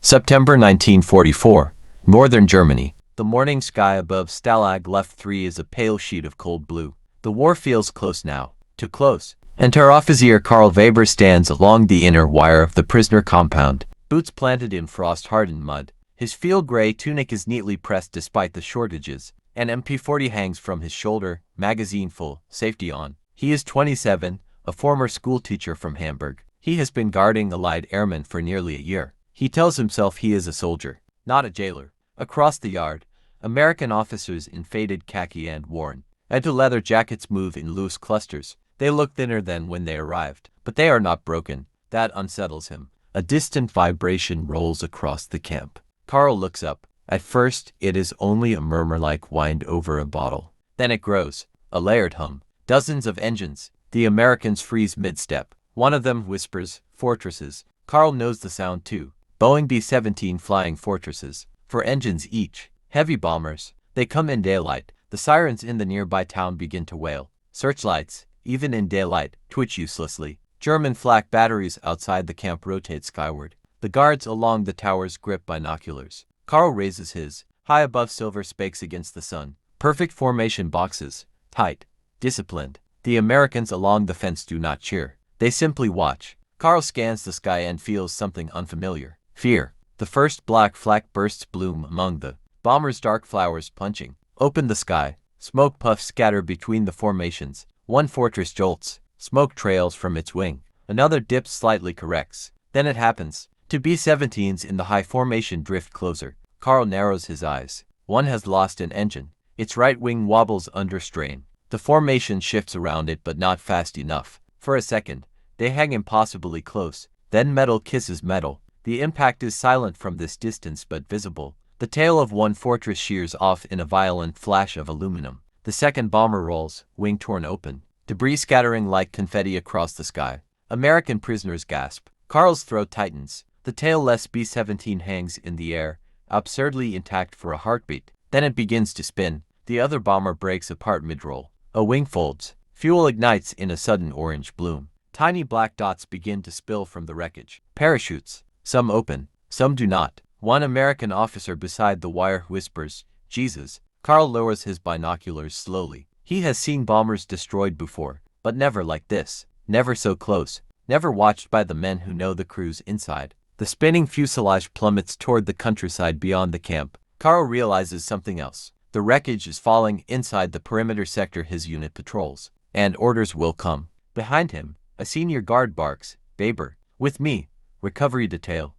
September 1944, Northern Germany. The morning sky above Stalag Luft III is a pale sheet of cold blue. The war feels close now, too close. Unteroffizier Karl Weber stands along the inner wire of the prisoner compound, boots planted in frost-hardened mud. His field gray tunic is neatly pressed despite the shortages. An MP40 hangs from his shoulder, magazine full, safety on. He is 27, a former schoolteacher from Hamburg. He has been guarding Allied airmen for nearly a year. He tells himself he is a soldier, not a jailer. Across the yard, American officers in faded khaki and worn leather jackets move in loose clusters. They look thinner than when they arrived, but they are not broken. That unsettles him. A distant vibration rolls across the camp. Karl looks up. At first, it is only a murmur like wind over a bottle. Then it grows, a layered hum. Dozens of engines. The Americans freeze mid-step. One of them whispers, "Fortresses." Karl knows the sound too. Boeing B-17 flying fortresses. 4 engines each. Heavy bombers. They come in daylight. The sirens in the nearby town begin to wail. Searchlights, even in daylight, twitch uselessly. German flak batteries outside the camp rotate skyward. The guards along the towers grip binoculars. Karl raises his, high above silver spakes against the sun. Perfect formation boxes. Tight. Disciplined. The Americans along the fence do not cheer. They simply watch. Karl scans the sky and feels something unfamiliar. Fear. The first black flak bursts bloom among the bombers' dark flowers punching open the sky. Smoke puffs scatter between the formations. One fortress jolts. Smoke trails from its wing. Another dips slightly corrects. Then it happens. Two B-17s in the high formation drift closer. Karl narrows his eyes. One has lost an engine. Its right wing wobbles under strain. The formation shifts around it but not fast enough. For a second, they hang impossibly close. Then metal kisses metal. The impact is silent from this distance but visible. The tail of one fortress shears off in a violent flash of aluminum. The second bomber rolls, wing torn open. Debris scattering like confetti across the sky. American prisoners gasp. Karl's throat tightens. The tailless B-17 hangs in the air, absurdly intact for a heartbeat. Then it begins to spin. The other bomber breaks apart mid-roll. A wing folds. Fuel ignites in a sudden orange bloom. Tiny black dots begin to spill from the wreckage. Parachutes. Some open, some do not. One American officer beside the wire whispers, "Jesus." Karl lowers his binoculars slowly. He has seen bombers destroyed before, but never like this. Never so close. Never watched by the men who know the crews inside. The spinning fuselage plummets toward the countryside beyond the camp. Karl realizes something else. The wreckage is falling inside the perimeter sector his unit patrols. And orders will come. Behind him, a senior guard barks, "Weber, with me. Recovery detail."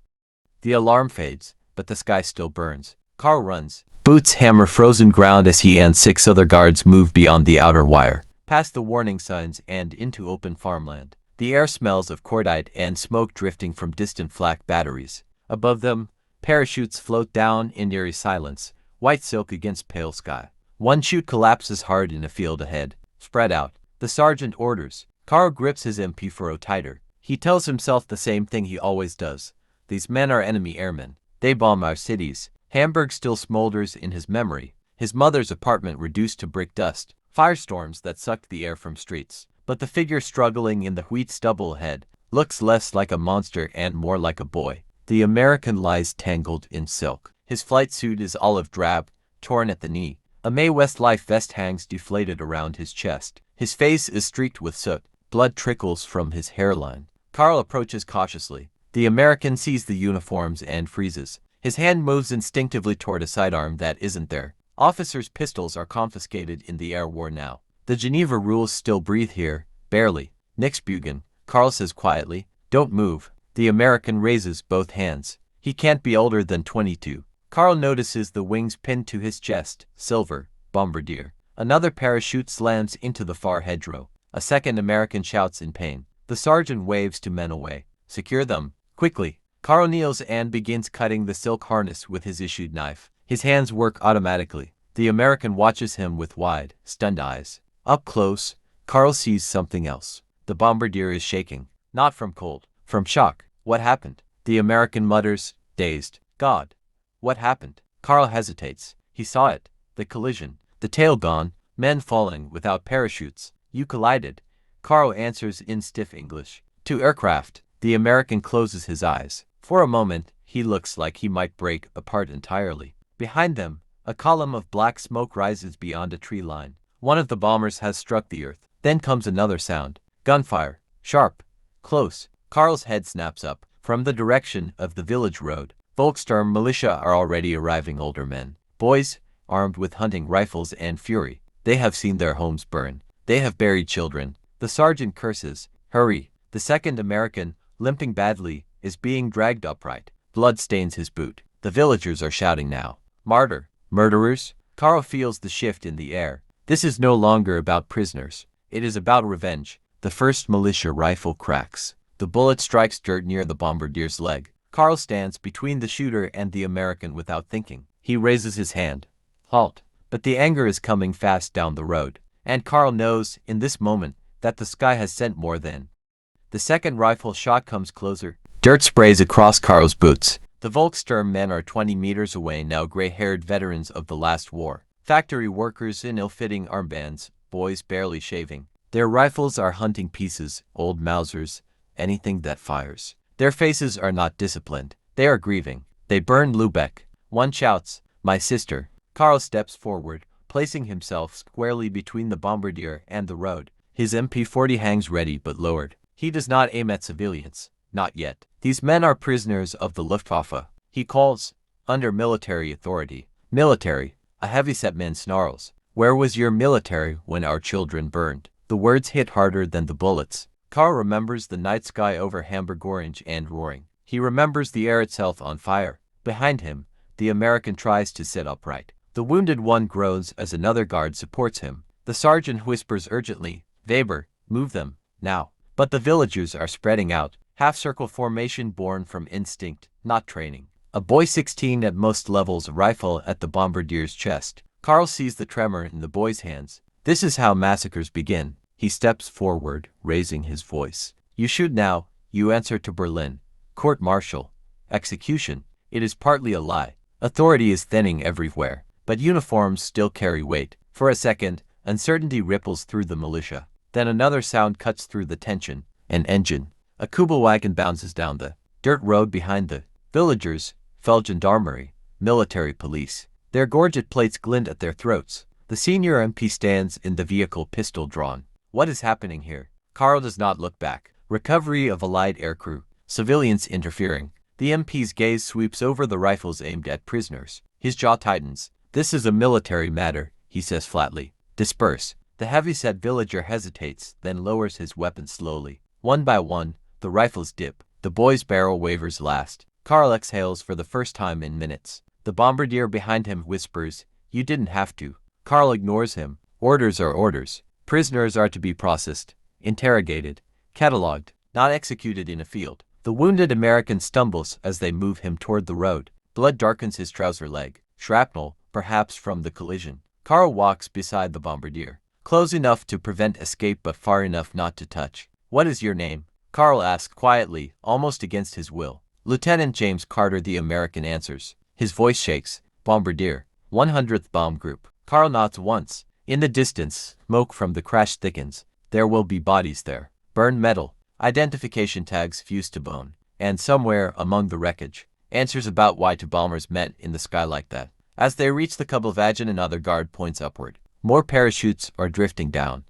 The alarm fades, but the sky still burns. Karl runs. Boots hammer frozen ground as he and 6 other guards move beyond the outer wire, past the warning signs and into open farmland. The air smells of cordite and smoke drifting from distant flak batteries. Above them, parachutes float down in eerie silence, white silk against pale sky. One chute collapses hard in a field ahead. Spread out. The sergeant orders. Karl grips his MP40 tighter. He tells himself the same thing he always does. These men are enemy airmen. They bomb our cities. Hamburg still smolders in his memory. His mother's apartment reduced to brick dust. Firestorms that sucked the air from streets. But the figure struggling in the wheat stubble ahead looks less like a monster and more like a boy. The American lies tangled in silk. His flight suit is olive drab, torn at the knee. A Mae Westlife vest hangs deflated around his chest. His face is streaked with soot. Blood trickles from his hairline. Karl approaches cautiously. The American sees the uniforms and freezes. His hand moves instinctively toward a sidearm that isn't there. Officers' pistols are confiscated in the air war now. The Geneva rules still breathe here, barely. "Nix Bugen," Karl says quietly. "Don't move." The American raises both hands. He can't be older than 22. Karl notices the wings pinned to his chest, silver, bombardier. Another parachute slams into the far hedgerow. A second American shouts in pain. The sergeant waves to men away. "Secure them, quickly." Karl kneels and begins cutting the silk harness with his issued knife. His hands work automatically. The American watches him with wide, stunned eyes. Up close, Karl sees something else. The bombardier is shaking. Not from cold, from shock. What happened? The American mutters, dazed. "God. What happened?" Karl hesitates. He saw it. The collision. The tail gone. Men falling without parachutes. "You collided." Karl answers in stiff English. "Two aircraft." The American closes his eyes. For a moment, He looks like he might break apart entirely. Behind them, a column of black smoke rises beyond a tree line. One of the bombers has struck the earth. Then comes another sound. Gunfire. Sharp. Close. Karl's head snaps up. From the direction of the village road, Volkssturm militia are already arriving. Older men. Boys, armed with hunting rifles and fury. They have seen their homes burn. They have buried children. The sergeant curses. Hurry. The second American, limping badly, is being dragged upright. Blood stains his boot. The villagers are shouting now. Martyr. Murderers. Karl feels the shift in the air. This is no longer about prisoners. It is about revenge. The first militia rifle cracks. The bullet strikes dirt near the bombardier's leg. Karl stands between the shooter and the American without thinking. He raises his hand. Halt. But the anger is coming fast down the road. And Karl knows, in this moment, that the sky has sent more than. The second rifle shot comes closer. Dirt sprays across Karl's boots. The Volkssturm men are 20 meters away now, gray-haired veterans of the last war. Factory workers in ill-fitting armbands, boys barely shaving. Their rifles are hunting pieces, old Mausers, anything that fires. Their faces are not disciplined. They are grieving. They burn Lübeck. One shouts, "My sister." Karl steps forward, placing himself squarely between the bombardier and the road. His MP-40 hangs ready but lowered. He does not aim at civilians. Not yet. These men are prisoners of the Luftwaffe. He calls, under military authority. Military. A heavy-set man snarls. Where was your military when our children burned? The words hit harder than the bullets. Karl remembers the night sky over Hamburg orange and roaring. He remembers the air itself on fire. Behind him, the American tries to sit upright. The wounded one groans as another guard supports him. The sergeant whispers urgently, "Weber, move them, now." But the villagers are spreading out, half-circle formation born from instinct, not training. A boy 16 at most levels a rifle at the bombardier's chest. Karl sees the tremor in the boy's hands. This is how massacres begin. He steps forward, raising his voice. You shoot now, you answer to Berlin. Court-martial. Execution. It is partly a lie. Authority is thinning everywhere, but uniforms still carry weight. For a second, uncertainty ripples through the militia. Then another sound cuts through the tension. An engine. A Kübelwagen bounces down the dirt road behind the villagers, Feldgendarmerie, military police. Their gorget plates glint at their throats. The senior MP stands in the vehicle, pistol drawn. What is happening here? Karl does not look back. Recovery of Allied aircrew. Civilians interfering. The MP's gaze sweeps over the rifles aimed at prisoners. His jaw tightens. This is a military matter, he says flatly. Disperse. The heavy-set villager hesitates, then lowers his weapon slowly. One by one, the rifles dip. The boy's barrel wavers last. Karl exhales for the first time in minutes. The bombardier behind him whispers, "You didn't have to." Karl ignores him. Orders are orders. Prisoners are to be processed, interrogated, catalogued, not executed in a field. The wounded American stumbles as they move him toward the road. Blood darkens his trouser leg. Shrapnel, perhaps from the collision. Karl walks beside the bombardier. Close enough to prevent escape but far enough not to touch. What is your name? Karl asks quietly, almost against his will. Lieutenant James Carter, the American answers. His voice shakes. Bombardier. 100th Bomb Group. Karl nods once. In the distance, smoke from the crash thickens. There will be bodies there. Burned metal. Identification tags fused to bone. And somewhere among the wreckage, answers about why two bombers met in the sky like that. As they reach the Kübelwagen, another guard points upward. More parachutes are drifting down.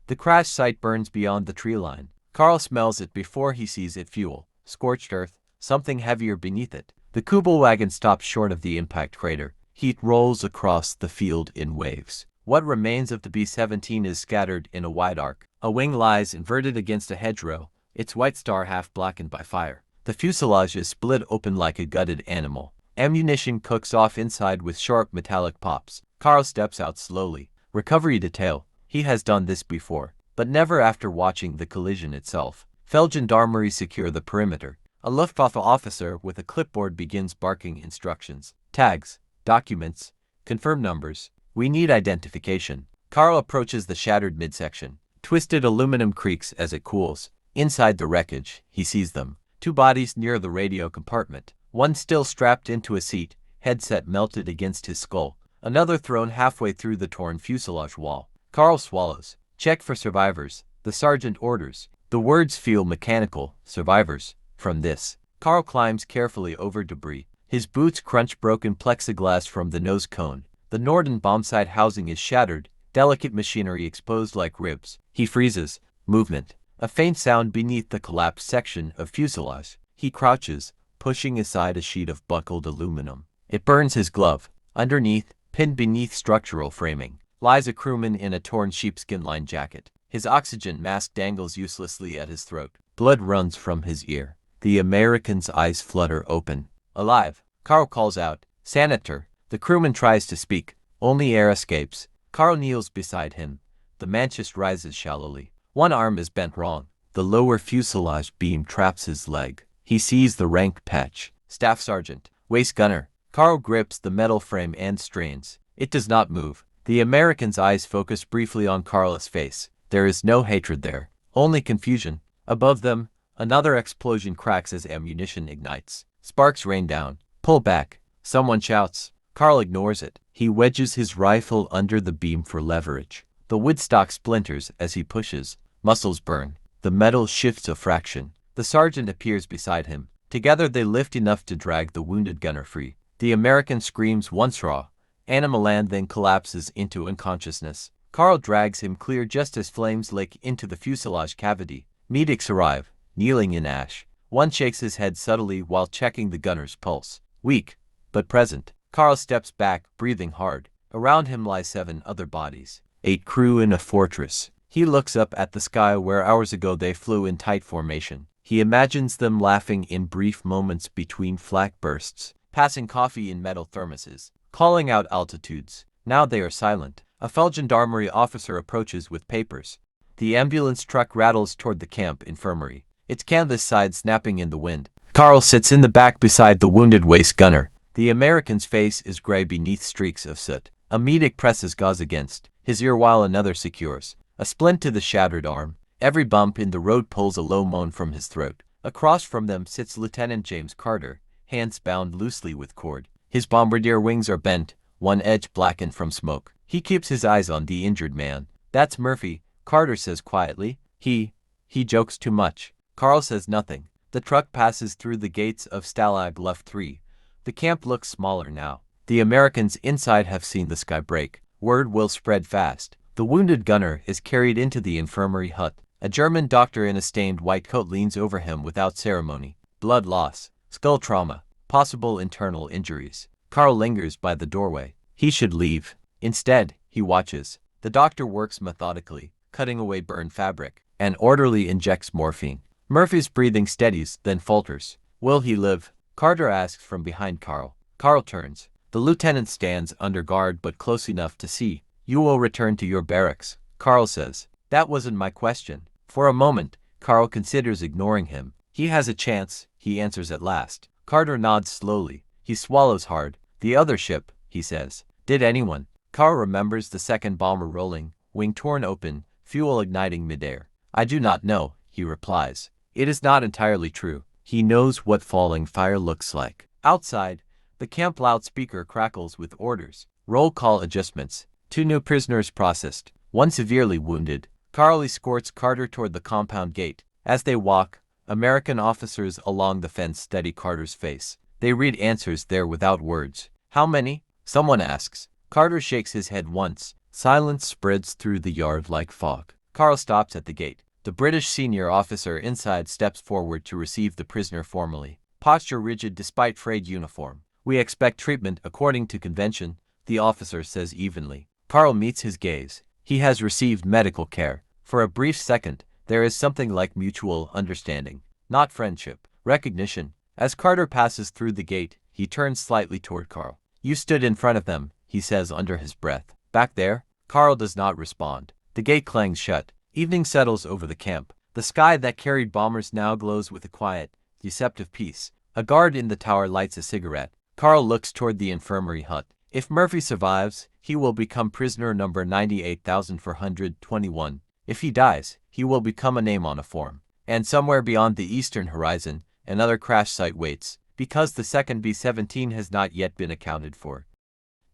The crash site burns beyond the tree line. Karl smells it before he sees it. Fuel. Scorched earth. Something heavier beneath it. The Kübelwagen stops short of the impact crater. Heat rolls across the field in waves. What remains of the B-17 is scattered in a wide arc. A wing lies inverted against a hedgerow, its white star half blackened by fire. The fuselage is split open like a gutted animal. Ammunition cooks off inside with sharp metallic pops. Karl steps out slowly. Recovery detail. He has done this before, but never after watching the collision itself. Feldgendarmerie secure the perimeter. A Luftwaffe officer with a clipboard begins barking instructions. Tags. Documents. Confirm numbers. We need identification. Karl approaches the shattered midsection. Twisted aluminum creaks as it cools. Inside the wreckage, he sees them. Two bodies near the radio compartment. One still strapped into a seat, headset melted against his skull. Another thrown halfway through the torn fuselage wall. Karl swallows. Check for survivors. The sergeant orders. The words feel mechanical. Survivors. From this. Carl climbs carefully over debris. His boots crunch broken plexiglass from the nose cone. The Norden bombsight housing is shattered, delicate machinery exposed like ribs. He freezes. Movement. A faint sound beneath the collapsed section of fuselage. He crouches, pushing aside a sheet of buckled aluminum. It burns his glove. Underneath, pinned beneath structural framing, lies a crewman in a torn sheepskin-lined jacket. His oxygen mask dangles uselessly at his throat. Blood runs from his ear. The American's eyes flutter open. Alive, Carl calls out. Senator. The crewman tries to speak. Only air escapes. Carl kneels beside him. The Manchester rises shallowly. One arm is bent wrong. The lower fuselage beam traps his leg. He sees the rank patch. Staff Sergeant. Waist gunner. Carl grips the metal frame and strains. It does not move. The American's eyes focus briefly on Carl's face. There is no hatred there, only confusion. Above them, another explosion cracks as ammunition ignites. Sparks rain down. Pull back. Someone shouts. Carl ignores it. He wedges his rifle under the beam for leverage. The wood stock splinters as he pushes. Muscles burn. The metal shifts a fraction. The sergeant appears beside him. Together they lift enough to drag the wounded gunner free. The American screams once raw. Animal and then collapses into unconsciousness. Carl drags him clear just as flames lick into the fuselage cavity. Medics arrive, kneeling in ash. One shakes his head subtly while checking the gunner's pulse. Weak, but present. Carl steps back, breathing hard. Around him lie 7 other bodies. 8 crew in a fortress. He looks up at the sky where hours ago they flew in tight formation. He imagines them laughing in brief moments between flak bursts, passing coffee in metal thermoses, calling out altitudes. Now they are silent. A Feldgendarmerie officer approaches with papers. The ambulance truck rattles toward the camp infirmary, its canvas side snapping in the wind. Carl sits in the back beside the wounded waist gunner. The American's face is gray beneath streaks of soot. A medic presses gauze against his ear while another secures a splint to the shattered arm. Every bump in the road pulls a low moan from his throat. Across from them sits Lieutenant James Carter, hands bound loosely with cord. His bombardier wings are bent, one edge blackened from smoke. He keeps his eyes on the injured man. That's Murphy, Carter says quietly. He jokes too much. Carl says nothing. The truck passes through the gates of Stalag Luft III. The camp looks smaller now. The Americans inside have seen the sky break. Word will spread fast. The wounded gunner is carried into the infirmary hut. A German doctor in a stained white coat leans over him without ceremony. Blood loss, skull trauma, possible internal injuries. Carl lingers by the doorway. He should leave. Instead, he watches. The doctor works methodically, cutting away burned fabric. An orderly injects morphine. Murphy's breathing steadies, then falters. Will he live? Carter asks from behind Carl. Carl turns. The lieutenant stands under guard but close enough to see. You will return to your barracks, Carl says. That wasn't my question. For a moment, Carl considers ignoring him. He has a chance, he answers at last. Carter nods slowly. He swallows hard. The other ship, he says. Did anyone? Carl remembers the second bomber rolling, wing torn open, fuel igniting midair. I do not know, he replies. It is not entirely true. He knows what falling fire looks like. Outside, the camp loudspeaker crackles with orders. Roll call adjustments. 2 new prisoners processed. 1 severely wounded. Carl escorts Carter toward the compound gate. As they walk, American officers along the fence study Carter's face. They read answers there without words. How many? Someone asks. Carter shakes his head once. Silence spreads through the yard like fog. Carl stops at the gate. The British senior officer inside steps forward to receive the prisoner formally. Posture rigid despite frayed uniform. We expect treatment according to convention, the officer says evenly. Carl meets his gaze. He has received medical care. For a brief second, there is something like mutual understanding. Not friendship. Recognition. As Carter passes through the gate, he turns slightly toward Carl. You stood in front of them, he says under his breath. Back there? Carl does not respond. The gate clangs shut. Evening settles over the camp. The sky that carried bombers now glows with a quiet, deceptive peace. A guard in the tower lights a cigarette. Carl looks toward the infirmary hut. If Murphy survives, he will become prisoner number 98,421. If he dies, he will become a name on a form. And somewhere beyond the eastern horizon, another crash site waits, because the second B-17 has not yet been accounted for.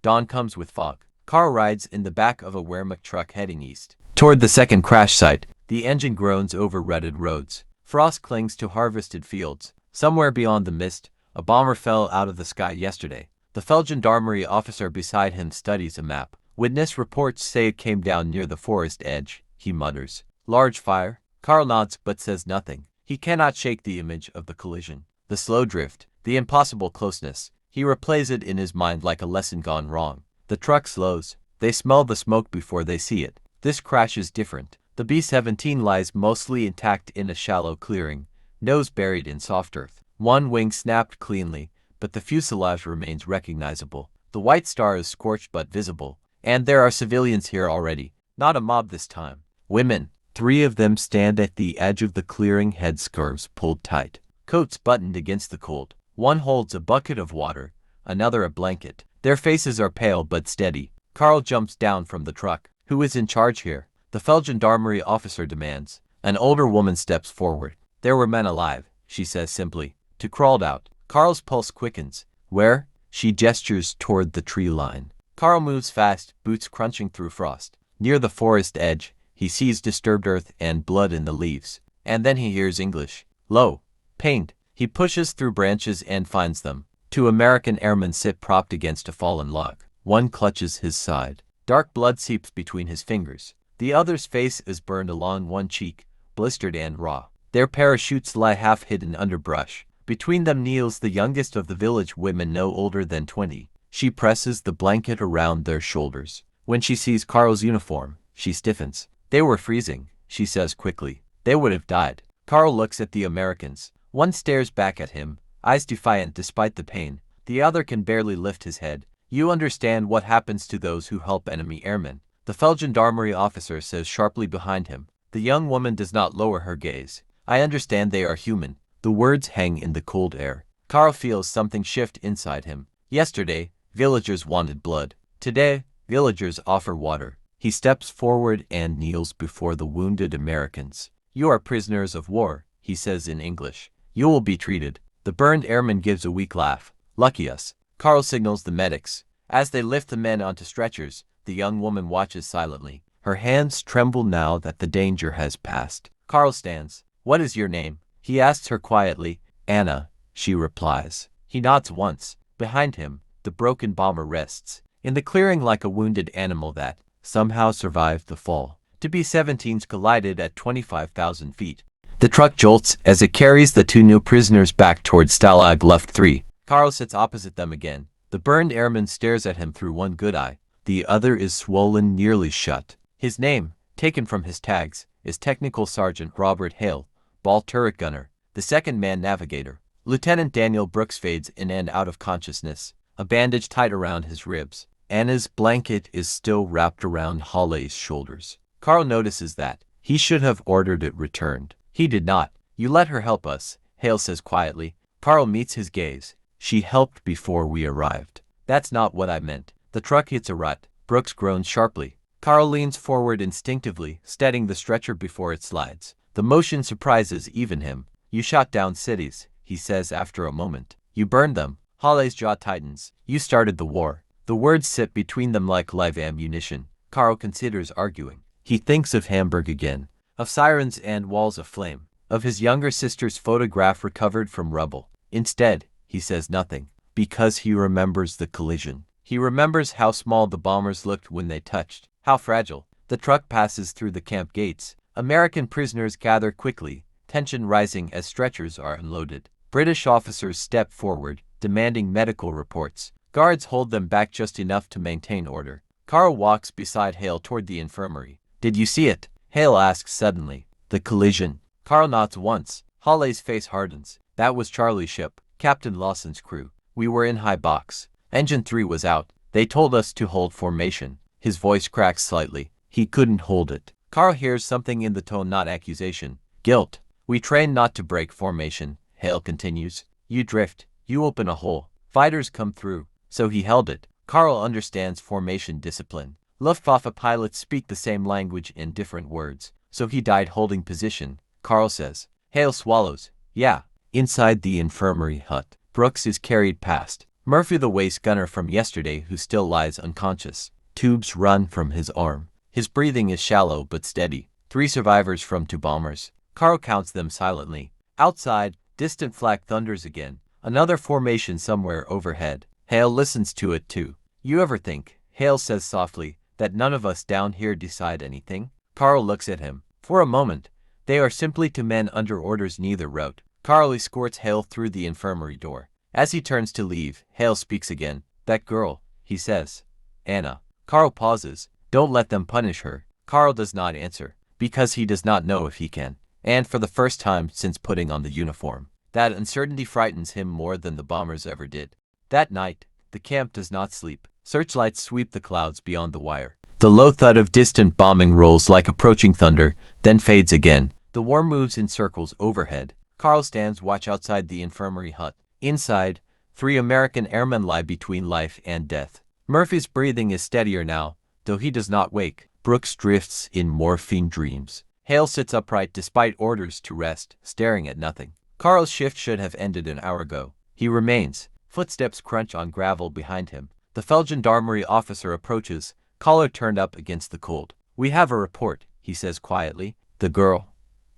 Dawn comes with fog. Carl rides in the back of a Wehrmacht truck heading east. Toward the second crash site, the engine groans over rutted roads. Frost clings to harvested fields. Somewhere beyond the mist, a bomber fell out of the sky yesterday. The Feldgendarmerie officer beside him studies a map. Witness reports say it came down near the forest edge, he mutters. Large fire? Carl nods but says nothing. He cannot shake the image of the collision. The slow drift, the impossible closeness. He replays it in his mind like a lesson gone wrong. The truck slows. They smell the smoke before they see it. This crash is different. The B-17 lies mostly intact in a shallow clearing, nose buried in soft earth. One wing snapped cleanly, but the fuselage remains recognizable. The white star is scorched but visible, and there are civilians here already. Not a mob this time. Women. 3 of them stand at the edge of the clearing, headscarves pulled tight, coats buttoned against the cold. One holds a bucket of water, another a blanket. Their faces are pale but steady. Carl jumps down from the truck. Who is in charge here? The Feldgendarmerie officer demands. An older woman steps forward. There were men alive, she says simply. Two crawled out. Carl's pulse quickens. Where? She gestures toward the tree line. Carl moves fast, boots crunching through frost. Near the forest edge, he sees disturbed earth and blood in the leaves. And then he hears English. Low. Pained. He pushes through branches and finds them. 2 American airmen sit propped against a fallen log. One clutches his side. Dark blood seeps between his fingers. The other's face is burned along one cheek, blistered and raw. Their parachutes lie half hidden under brush. Between them kneels the youngest of the village women, no older than 20. She presses the blanket around their shoulders. When she sees Carl's uniform, she stiffens. They were freezing, she says quickly. They would have died. Carl looks at the Americans. One stares back at him, eyes defiant despite the pain. The other can barely lift his head. You understand what happens to those who help enemy airmen, the Feldgendarmerie officer says sharply behind him. The young woman does not lower her gaze. I understand they are human. The words hang in the cold air. Carl feels something shift inside him. Yesterday, villagers wanted blood. Today, villagers offer water. He steps forward and kneels before the wounded Americans. You are prisoners of war, he says in English. You will be treated. The burned airman gives a weak laugh. Lucky us. Carl signals the medics. As they lift the men onto stretchers, the young woman watches silently. Her hands tremble now that the danger has passed. Carl stands. What is your name? He asks her quietly. Anna, she replies. He nods once. Behind him, the broken bomber rests in the clearing like a wounded animal that somehow survived the fall. The B-17s collided at 25,000 feet. The truck jolts as it carries the 2 new prisoners back toward Stalag Luft III. Carl sits opposite them again. The burned airman stares at him through one good eye. The other is swollen nearly shut. His name, taken from his tags, is Technical Sergeant Robert Hale, ball turret gunner, the second man navigator. Lieutenant Daniel Brooks fades in and out of consciousness, a bandage tied around his ribs. Anna's blanket is still wrapped around Hale's shoulders. Carl notices that. He should have ordered it returned. He did not. You let her help us, Hale says quietly. Carl meets his gaze. She helped before we arrived. That's not what I meant. The truck hits a rut. Brooks groans sharply. Carl leans forward instinctively, steadying the stretcher before it slides. The motion surprises even him. You shot down cities, he says after a moment. You burned them. Hale's jaw tightens. You started the war. The words sit between them like live ammunition. Carl considers arguing. He thinks of Hamburg again, of sirens and walls of flame, of his younger sister's photograph recovered from rubble. Instead, he says nothing, because he remembers the collision. He remembers how small the bombers looked when they touched, how fragile. The truck passes through the camp gates. American prisoners gather quickly, tension rising as stretchers are unloaded. British officers step forward, demanding medical reports. Guards hold them back just enough to maintain order. Carl walks beside Hale toward the infirmary. Did you see it? Hale asks suddenly. The collision. Carl nods once. Hale's face hardens. That was Charlie's ship, Captain Lawson's crew. We were in high box. Engine 3 was out. They told us to hold formation. His voice cracks slightly. He couldn't hold it. Carl hears something in the tone, not accusation. Guilt. We train not to break formation, Hale continues. You drift. You open a hole. Fighters come through. So he held it. Carl understands formation discipline. Luftwaffe pilots speak the same language in different words. So he died holding position, Carl says. Hale swallows. Yeah. Inside the infirmary hut, Brooks is carried past. Murphy, the waist gunner from yesterday who still lies unconscious. Tubes run from his arm. His breathing is shallow but steady. 3 survivors from 2 bombers. Carl counts them silently. Outside, Distant flak thunders again. Another formation somewhere overhead. Hale listens to it too. You ever think, Hale says softly, that none of us down here decide anything? Carl looks at him. For a moment, they are simply two men under orders neither wrote. Carl escorts Hale through the infirmary door. As he turns to leave, Hale speaks again. That girl, he says. Anna. Carl pauses. Don't let them punish her. Carl does not answer, because he does not know if he can. And for the first time since putting on the uniform, that uncertainty frightens him more than the bombers ever did. That night, the camp does not sleep. Searchlights sweep the clouds beyond the wire. The low thud of distant bombing rolls like approaching thunder, then fades again. The war moves in circles overhead. Carl stands watch outside the infirmary hut. Inside, 3 American airmen lie between life and death. Murphy's breathing is steadier now, though he does not wake. Brooks drifts in morphine dreams. Hale sits upright despite orders to rest, staring at nothing. Carl's shift should have ended an hour ago. He remains. Footsteps crunch on gravel behind him. The Feldgendarmerie officer approaches, collar turned up against the cold. We have a report, he says quietly. The girl,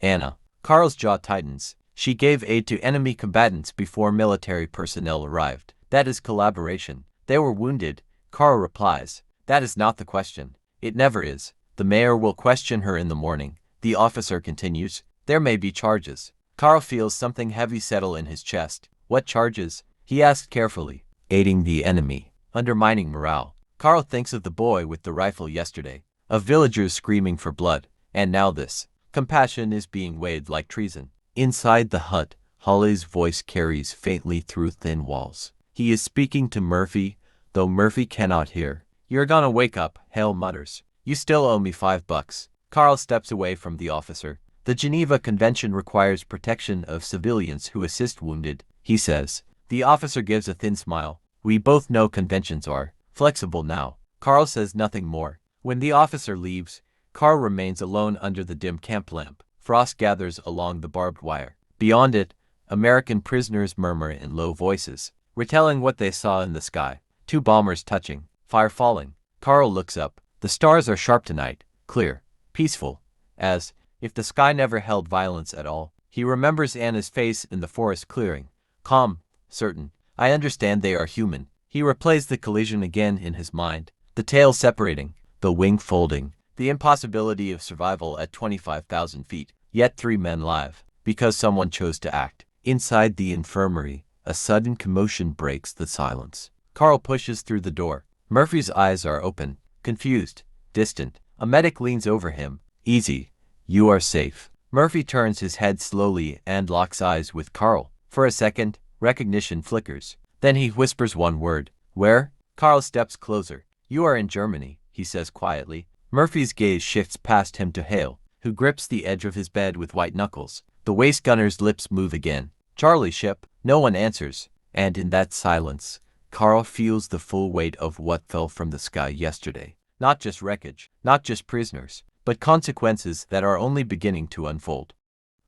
Anna. Carl's jaw tightens. She gave aid to enemy combatants before military personnel arrived. That is collaboration. They were wounded, Carl replies. That is not the question. It never is. The mayor will question her in the morning. The officer continues. There may be charges. Carl feels something heavy settle in his chest. What charges? He asked carefully. Aiding the enemy. Undermining morale. Carl thinks of the boy with the rifle yesterday, of villagers screaming for blood, and now this. Compassion is being weighed like treason. Inside the hut, Holly's voice carries faintly through thin walls. He is speaking to Murphy, though Murphy cannot hear. You're gonna wake up, Hale mutters. You still owe me $5. Carl steps away from the officer. The Geneva Convention requires protection of civilians who assist wounded, he says. The officer gives a thin smile. We both know conventions are flexible now. Carl says nothing more. When the officer leaves, Carl remains alone under the dim camp lamp. Frost gathers along the barbed wire. Beyond it, American prisoners murmur in low voices, retelling what they saw in the sky. 2 bombers touching, fire falling. Carl looks up. The stars are sharp tonight, clear, peaceful, as if the sky never held violence at all. He remembers Anna's face in the forest clearing, calm, certain. I understand they are human. He replays the collision again in his mind. The tail separating, the wing folding, the impossibility of survival at 25,000 feet, yet 3 men live, because someone chose to act. Inside the infirmary, a sudden commotion breaks the silence. Carl pushes through the door. Murphy's eyes are open, confused, distant. A medic leans over him. Easy. You are safe. Murphy turns his head slowly and locks eyes with Carl. For a second, recognition flickers. Then he whispers one word. Where? Carl steps closer. You are in Germany, he says quietly. Murphy's gaze shifts past him to Hale, who grips the edge of his bed with white knuckles. The waist gunner's lips move again. Charlie ship. No one answers. And in that silence, Carl feels the full weight of what fell from the sky yesterday. Not just wreckage, not just prisoners, but consequences that are only beginning to unfold.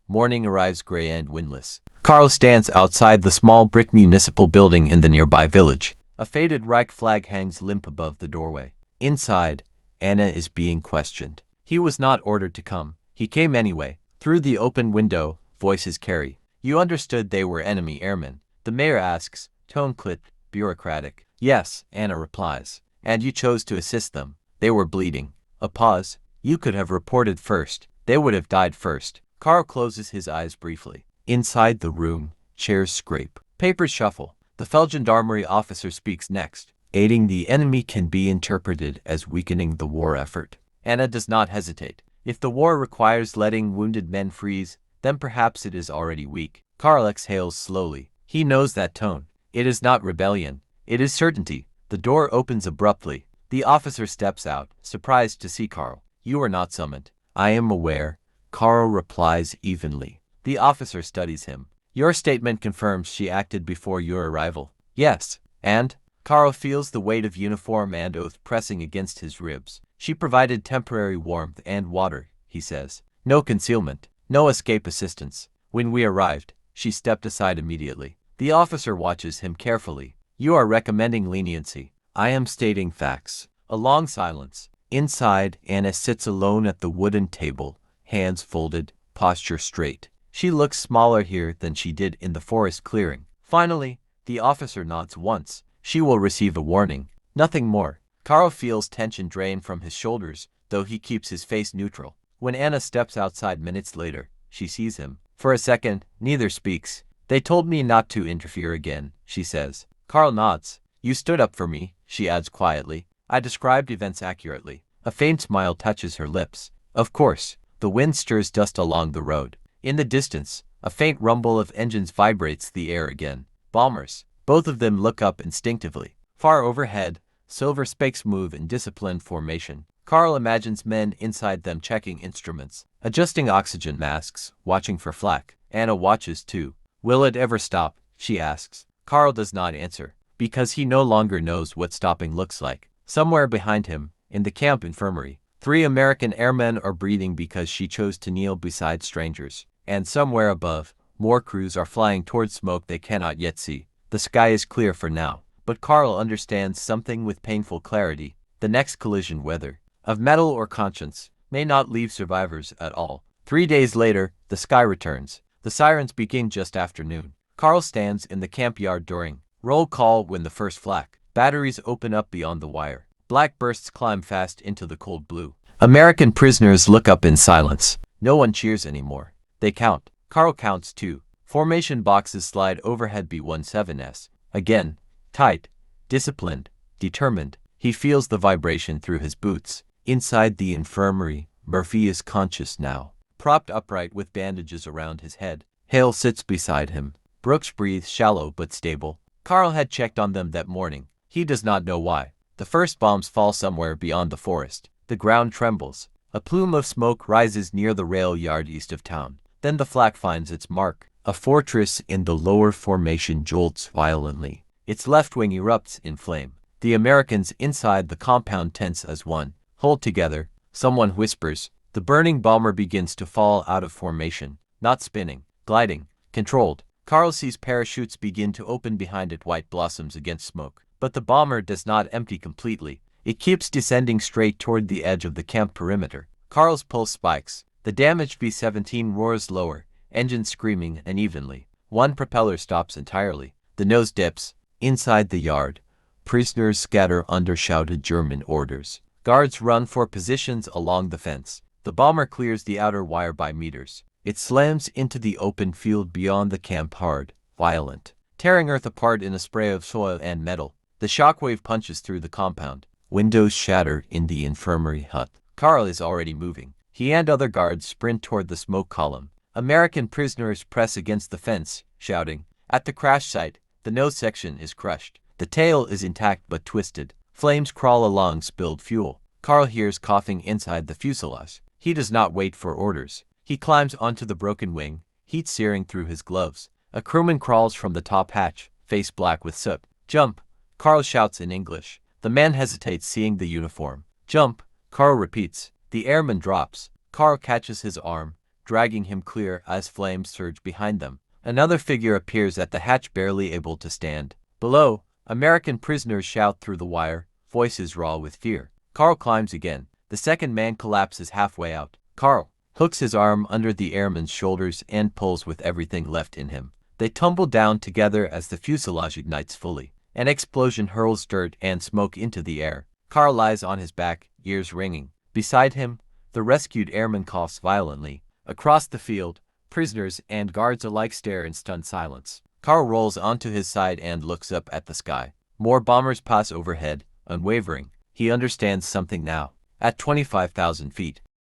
Morning arrives gray and windless. Carl stands outside the small brick municipal building in the nearby village. A faded Reich flag hangs limp above the doorway. Inside, Anna is being questioned. He was not ordered to come. He came anyway. Through the open window, voices carry. You understood they were enemy airmen. The mayor asks, tone clipped, bureaucratic. Yes, Anna replies. And you chose to assist them. They were bleeding. A pause. You could have reported first. They would have died first. Carl closes his eyes briefly. Inside the room, chairs scrape. Papers shuffle. The Feldgendarmerie officer speaks next. Aiding the enemy can be interpreted as weakening the war effort. Anna does not hesitate. If the war requires letting wounded men freeze, then perhaps it is already weak. Carl exhales slowly. He knows that tone. It is not rebellion. It is certainty. The door opens abruptly. The officer steps out, surprised to see Carl. You are not summoned. I am aware. Carl replies evenly. The officer studies him. Your statement confirms she acted before your arrival. Yes. And? Carl feels the weight of uniform and oath pressing against his ribs. She provided temporary warmth and water, he says. No concealment. No escape assistance. When we arrived, she stepped aside immediately. The officer watches him carefully. You are recommending leniency. I am stating facts. A long silence. Inside, Anna sits alone at the wooden table, hands folded, posture straight. She looks smaller here than she did in the forest clearing. Finally, the officer nods once. She will receive a warning. Nothing more. Carl feels tension drain from his shoulders, though he keeps his face neutral. When Anna steps outside minutes later, she sees him. For a second, neither speaks. They told me not to interfere again, she says. Carl nods. You stood up for me, she adds quietly. I described events accurately. A faint smile touches her lips. Of course. The wind stirs dust along the road. In the distance, a faint rumble of engines vibrates the air again. Bombers. Both of them look up instinctively. Far overhead, silver spakes move in disciplined formation. Carl imagines men inside them checking instruments, adjusting oxygen masks, watching for flak. Anna watches too. Will it ever stop? She asks. Carl does not answer, because he no longer knows what stopping looks like. Somewhere behind him, in the camp infirmary, 3 American airmen are breathing because she chose to kneel beside strangers. And somewhere above, more crews are flying towards smoke they cannot yet see. The sky is clear for now, but Carl understands something with painful clarity. The next collision, whether of metal or conscience, may not leave survivors at all. 3 days later, the sky returns. The sirens begin just after noon. Carl stands in the camp yard during roll call when the first flak. Batteries open up beyond the wire. Black bursts climb fast into the cold blue. American prisoners look up in silence. No one cheers anymore. They count. Carl counts too. Formation boxes slide overhead B-17s. Again, tight, disciplined, determined. He feels the vibration through his boots. Inside the infirmary, Murphy is conscious now, propped upright with bandages around his head. Hale sits beside him. Brooks breathes shallow but stable. Carl had checked on them that morning. He does not know why. The first bombs fall somewhere beyond the forest. The ground trembles. A plume of smoke rises near the rail yard east of town. Then the flak finds its mark. A fortress in the lower formation jolts violently. Its left wing erupts in flame. The Americans inside the compound tense as one. Hold together. Someone whispers. The burning bomber begins to fall out of formation. Not spinning. Gliding. Controlled. Carl sees parachutes begin to open behind it, white blossoms against smoke. But the bomber does not empty completely. It keeps descending straight toward the edge of the camp perimeter. Carl's pulse spikes. The damaged B-17 roars lower, engines screaming unevenly. One propeller stops entirely. The nose dips. Inside the yard, prisoners scatter under shouted German orders. Guards run for positions along the fence. The bomber clears the outer wire by meters. It slams into the open field beyond the camp, hard, violent, tearing earth apart in a spray of soil and metal. The shockwave punches through the compound. Windows shatter in the infirmary hut. Carl is already moving. He and other guards sprint toward the smoke column. American prisoners press against the fence, shouting. At the crash site, the nose section is crushed. The tail is intact but twisted. Flames crawl along spilled fuel. Carl hears coughing inside the fuselage. He does not wait for orders. He climbs onto the broken wing, heat searing through his gloves. A crewman crawls from the top hatch, face black with soot. Jump! Carl shouts in English. The man hesitates, seeing the uniform. Jump! Carl repeats. The airman drops. Carl catches his arm, dragging him clear as flames surge behind them. Another figure appears at the hatch, barely able to stand. Below, American prisoners shout through the wire, voices raw with fear. Carl climbs again. The second man collapses halfway out. Carl hooks his arm under the airman's shoulders and pulls with everything left in him. They tumble down together as the fuselage ignites fully. An explosion hurls dirt and smoke into the air. Carl lies on his back, ears ringing. Beside him, the rescued airman coughs violently. Across the field, prisoners and guards alike stare in stunned silence. Carl rolls onto his side and looks up at the sky. More bombers pass overhead, unwavering. He understands something now. At 25,000 feet,